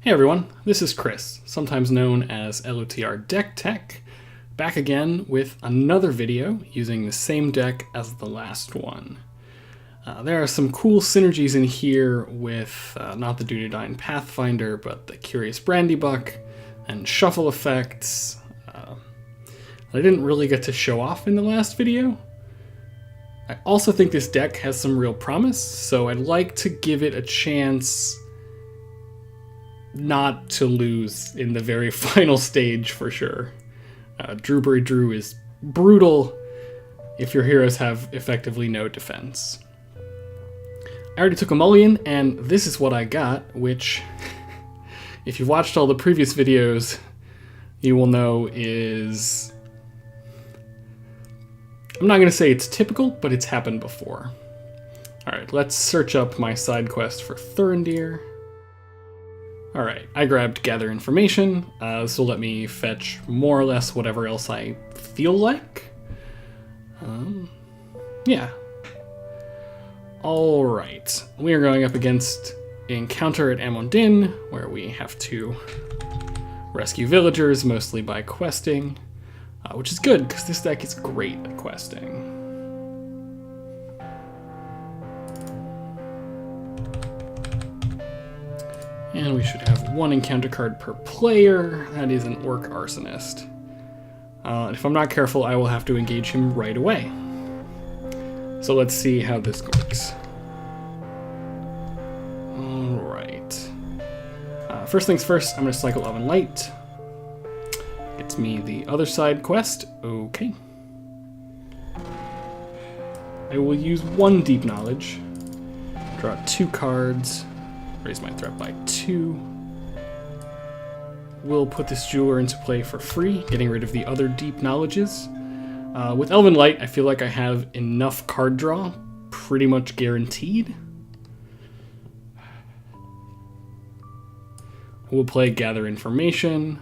Hey everyone, this is Chris, sometimes known as LOTR Deck Tech, back again with another video using the same deck as the last one. There are some cool synergies in here with not the Dunedain Pathfinder, but the Curious Brandybuck and shuffle effects I didn't really get to show off in the last video. I also think this deck has some real promise, so I'd like to give it a chance not to lose in the very final stage for sure. Drewbury Drew is brutal if your heroes have effectively no defense. I already took a mulligan, and this is what I got, which, if you've watched all the previous videos, you will know is... I'm not going to say it's typical, but it's happened before. Alright, let's search up my side quest for Thurindir. Alright, I grabbed Gather Information. This will let me fetch more or less whatever else I feel like. Yeah. Alright, we are going up against Encounter at Amon Din, where we have to rescue villagers, mostly by questing. Which is good, because this deck is great at questing. And we should have one encounter card per player. That is an Orc Arsonist. If I'm not careful, I will have to engage him right away. So let's see how this works. Alright. First things first, I'm going to cycle Elven Light. Gets me the other side quest. Okay. I will use one Deep Knowledge. Draw 2 cards. Raise my threat by 2. We'll put this jeweler into play for free, getting rid of the other Deep Knowledges. With Elven Light, I feel like I have enough card draw, pretty much guaranteed. We'll play Gather Information,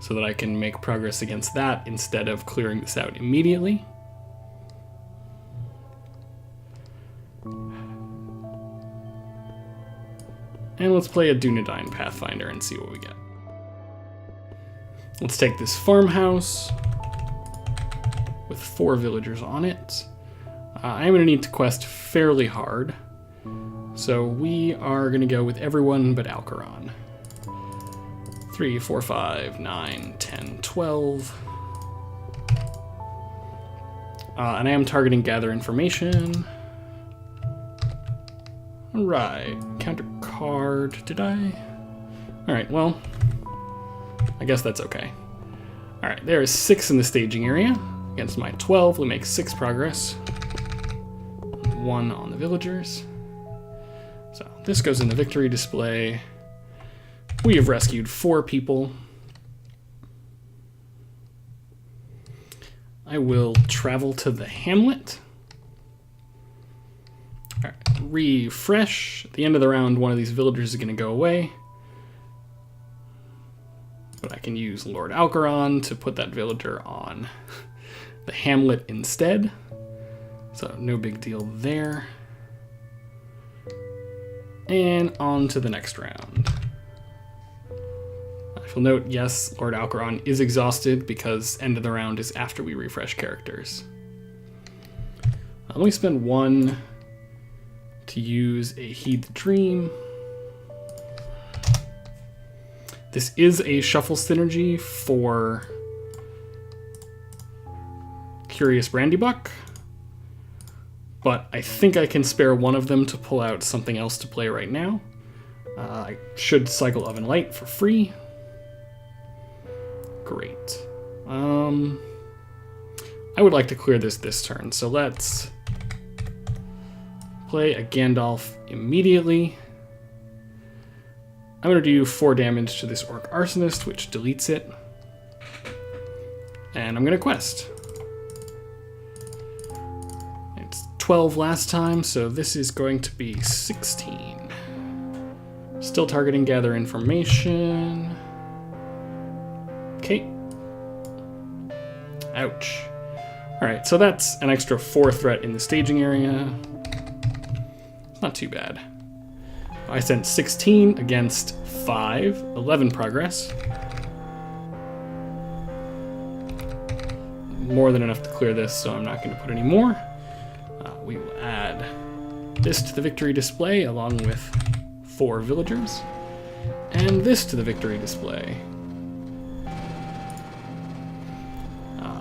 so that I can make progress against that instead of clearing this out immediately. And let's play a Dunedain Pathfinder and see what we get. Let's take this farmhouse with 4 villagers on it. I'm going to need to quest fairly hard, so we are going to go with everyone but Alcaron. 3, 4, 5, 9, 10, 12. And I am targeting Gather Information. Alright, counter card, did I? Alright, well, I guess that's okay. Alright, there is 6 in the staging area. Against my 12, we make 6 progress. 1 on the villagers. So this goes in the victory display. We have rescued 4 people. I will travel to the hamlet. All right, refresh. At the end of the round, one of these villagers is going to go away. But I can use Lord Alcaron to put that villager on the hamlet instead. So no big deal there. And on to the next round. You'll note, yes, Lord Alcaron is exhausted because end of the round is after we refresh characters. Let me spend 1 to use a Heed the Dream. This is a shuffle synergy for Curious Brandybuck, but I think I can spare one of them to pull out something else to play right now. I should cycle Elven Light for free. Great. I would like to clear this turn, so let's play a Gandalf immediately. I'm going to do 4 damage to this Orc Arsonist, which deletes it. And I'm going to quest. It's 12 last time, so this is going to be 16. Still targeting Gather Information. Okay. Ouch. Alright, so that's an extra 4 threat in the staging area. Not too bad. I sent 16 against 5, 11 progress. More than enough to clear this, so I'm not going to put any more. We will add this to the victory display along with 4 villagers, and this to the victory display.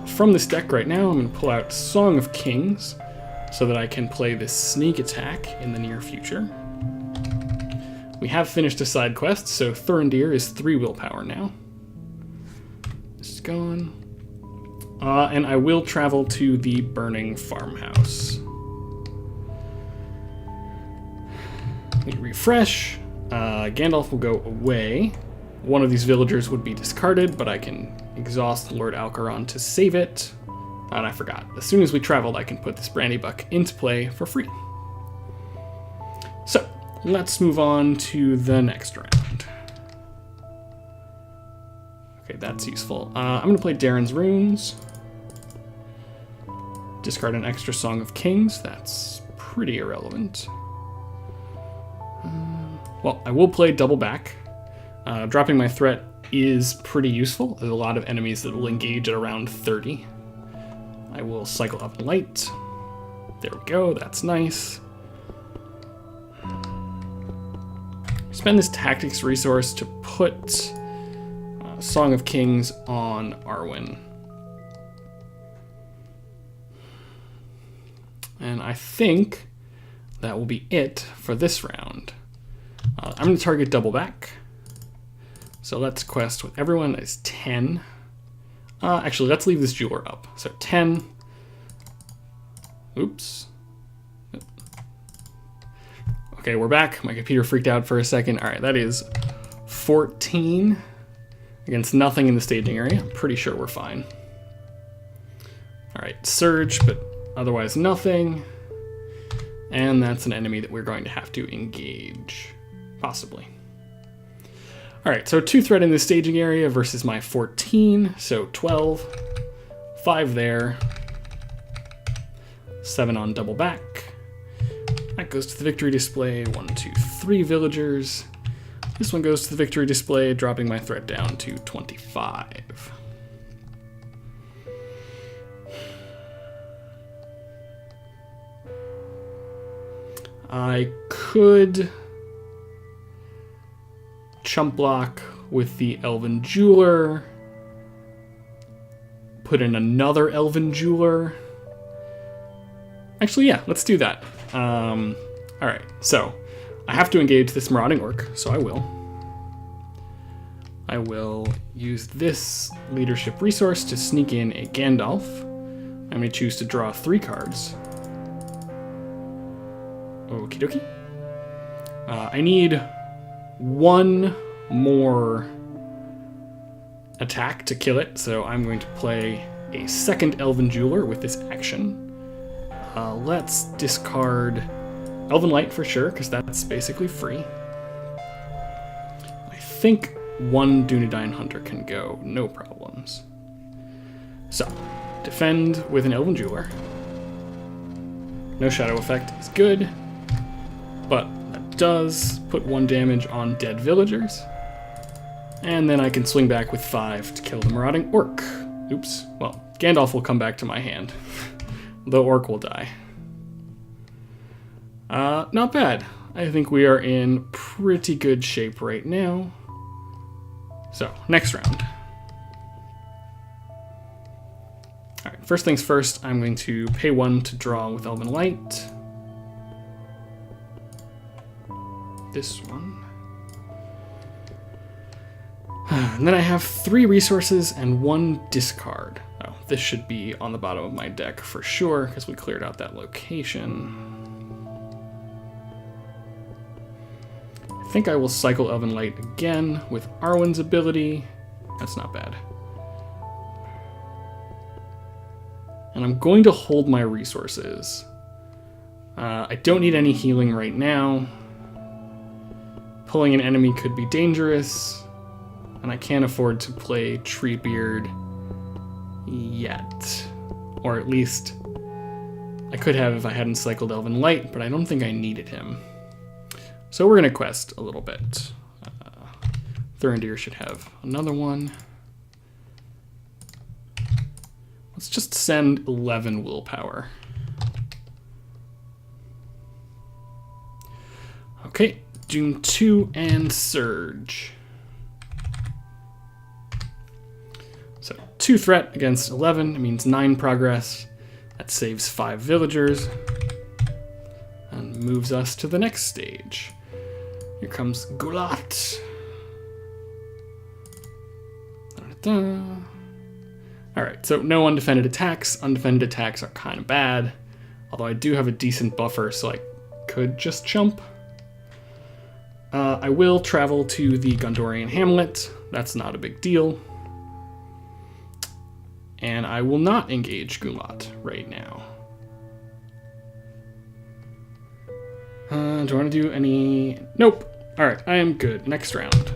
From this deck right now, I'm going to pull out Song of Kings so that I can play this sneak attack in the near future. We have finished a side quest, so Thurindir is 3 willpower now. This is gone. And I will travel to the burning farmhouse. We refresh. Gandalf will go away. One of these villagers would be discarded, but I can exhaust Lord Alcaron to save it. And I forgot. As soon as we traveled, I can put this brandy buck into play for free. So, let's move on to the next round. Okay, that's useful. I'm going to play Darren's Runes. Discard an extra Song of Kings. That's pretty irrelevant. Well, I will play Double Back. Dropping my threat is pretty useful. There's a lot of enemies that will engage at around 30. I will cycle up light. There we go, that's nice. Spend this tactics resource to put Song of Kings on Arwen. And I think that will be it for this round. I'm going to target Double Back. So let's quest with everyone as 10. Actually, let's leave this jeweler up. So 10. Oops. Okay, we're back. My computer freaked out for a second. All right, that is 14 against nothing in the staging area. I'm pretty sure we're fine. All right, Surge, but otherwise nothing. And that's an enemy that we're going to have to engage. Possibly. All right, so 2 threat in the staging area versus my 14, so 12. 5 there. 7 on Double Back. That goes to the victory display. 1, 2, 3 villagers. This one goes to the victory display, dropping my threat down to 25. I could chump block with the Elven Jeweler, put in another Elven Jeweler. Actually, yeah, let's do that. All right, so I have to engage this Marauding Orc, so I will. I will use this leadership resource to sneak in a Gandalf. I'm going to choose to draw 3 cards. Okie dokie. I need 1 more attack to kill it, so I'm going to play a second Elven Jeweler with this action. Let's discard Elven Light for sure, because that's basically free. I think 1 Dunedain Hunter can go, no problems. So, defend with an Elven Jeweler. No shadow effect is good, but that does put 1 damage on dead villagers. And then I can swing back with 5 to kill the Marauding Orc. Oops, well, Gandalf will come back to my hand. The Orc will die. Not bad. I think we are in pretty good shape right now. So, next round. Alright, first things first, I'm going to pay 1 to draw with Elven Light. This one. And then I have 3 resources and 1 discard. Oh, this should be on the bottom of my deck for sure, because we cleared out that location. I think I will cycle Elven Light again with Arwen's ability. That's not bad. And I'm going to hold my resources. I don't need any healing right now. Pulling an enemy could be dangerous. And I can't afford to play Treebeard yet. Or at least I could have if I hadn't cycled Elven Light, but I don't think I needed him. So we're going to quest a little bit. Thurandir should have another one. Let's just send 11 willpower. Okay, Doom 2 and Surge. So 2 threat against 11 means 9 progress. That saves 5 villagers and moves us to the next stage. Here comes Gulat. Alright, so no undefended attacks. Undefended attacks are kind of bad. Although I do have a decent buffer, so I could just jump. I will travel to the Gondorian hamlet. That's not a big deal. And I will not engage Gulat right now. Do I want to do any... Nope. Alright, I am good. Next round.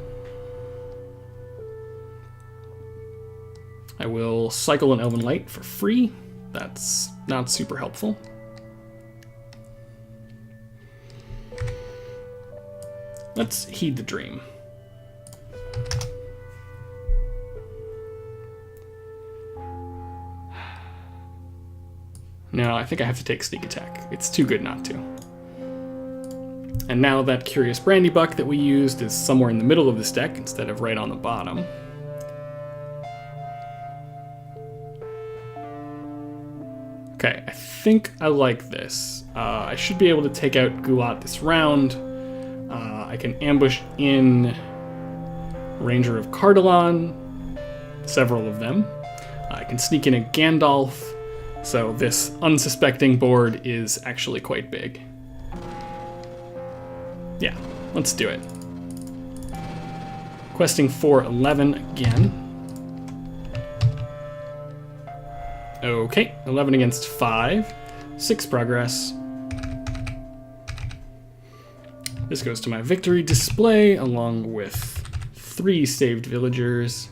I will cycle an Elven Light for free. That's not super helpful. Let's heed the dream. No, I think I have to take sneak attack. It's too good not to. And now that Curious Brandy Buck that we used is somewhere in the middle of this deck instead of right on the bottom. Okay, I think I like this. I should be able to take out Gulat this round. I can ambush in Ranger of Cardolan, several of them. I can sneak in a Gandalf, so this unsuspecting board is actually quite big. Yeah, let's do it. Questing for 11 again. Okay, 11 against 5. 6 progress. This goes to my victory display along with 3 saved villagers.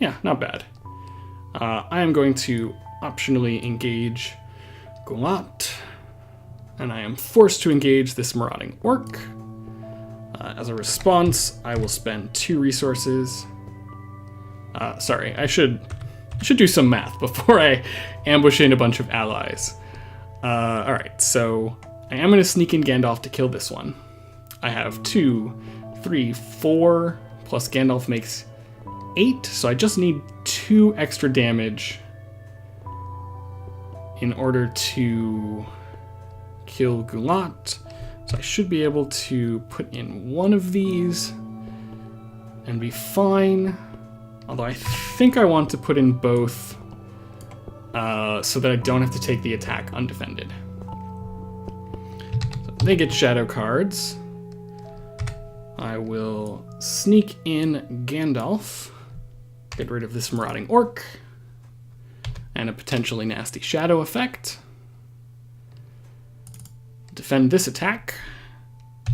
Yeah, not bad. I am going to optionally engage Gulat, and I am forced to engage this marauding orc. As a response, I will spend 2 resources. Sorry, I should do some math before I ambush in a bunch of allies. Alright, so I am going to sneak in Gandalf to kill this one. I have 2, 3, 4, plus Gandalf makes 8, so I just need 2 extra damage in order to kill Gulat. So I should be able to put in one of these and be fine. Although I think I want to put in both so that I don't have to take the attack undefended. So they get shadow cards. I will sneak in Gandalf, get rid of this marauding orc, and a potentially nasty shadow effect. Defend this attack,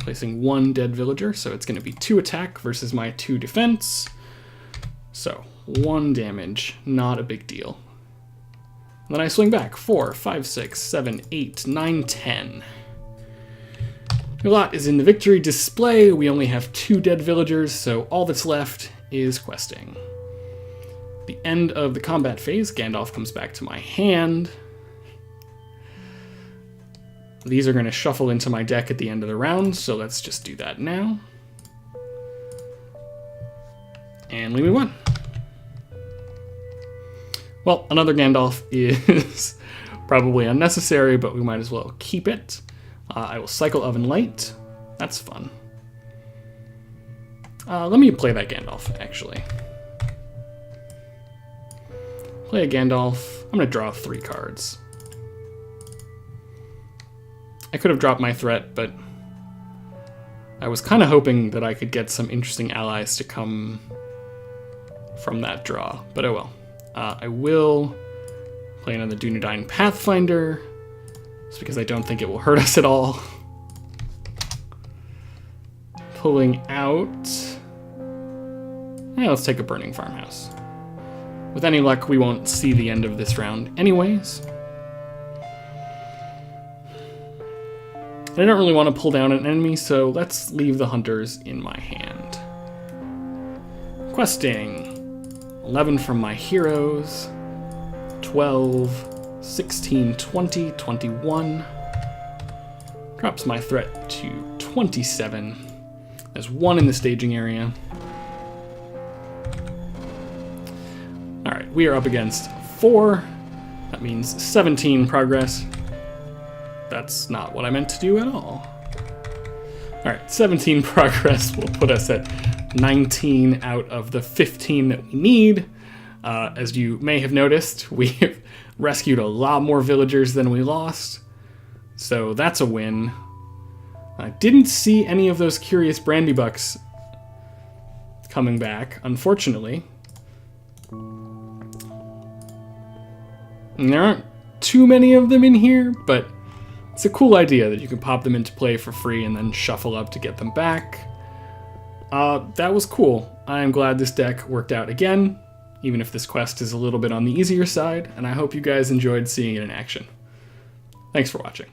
placing 1 dead villager, so it's going to be 2 attack versus my 2 defense. So 1 damage, not a big deal. And then I swing back 4, 5, 6, 7, 8, 9, 10. Gulat is in the victory display. We only have 2 dead villagers, so all that's left is questing. The end of the combat phase, Gandalf comes back to my hand. These are going to shuffle into my deck at the end of the round, so let's just do that now. And leave me 1. Well, another Gandalf is probably unnecessary, but we might as well keep it. I will cycle Oven Light. That's fun. Let me play that Gandalf, actually. Play a Gandalf. I'm going to draw 3 cards. I could have dropped my threat, but I was kind of hoping that I could get some interesting allies to come from that draw, but oh well. I will play another Dunedain Pathfinder, just because I don't think it will hurt us at all. Pulling out... Yeah, let's take a Burning Farmhouse. With any luck, we won't see the end of this round anyways. And I don't really want to pull down an enemy, so let's leave the hunters in my hand. Questing. 11 from my heroes. 12, 16, 20, 21. Drops my threat to 27. There's 1 in the staging area. Alright, we are up against 4. That means 17 progress. That's not what I meant to do at all. Alright, 17 progress will put us at 19 out of the 15 that we need. As you may have noticed, we've rescued a lot more villagers than we lost. So that's a win. I didn't see any of those curious brandy bucks coming back, unfortunately. And there aren't too many of them in here, but it's a cool idea that you can pop them into play for free and then shuffle up to get them back. That was cool. I'm glad this deck worked out again, even if this quest is a little bit on the easier side, and I hope you guys enjoyed seeing it in action. Thanks for watching.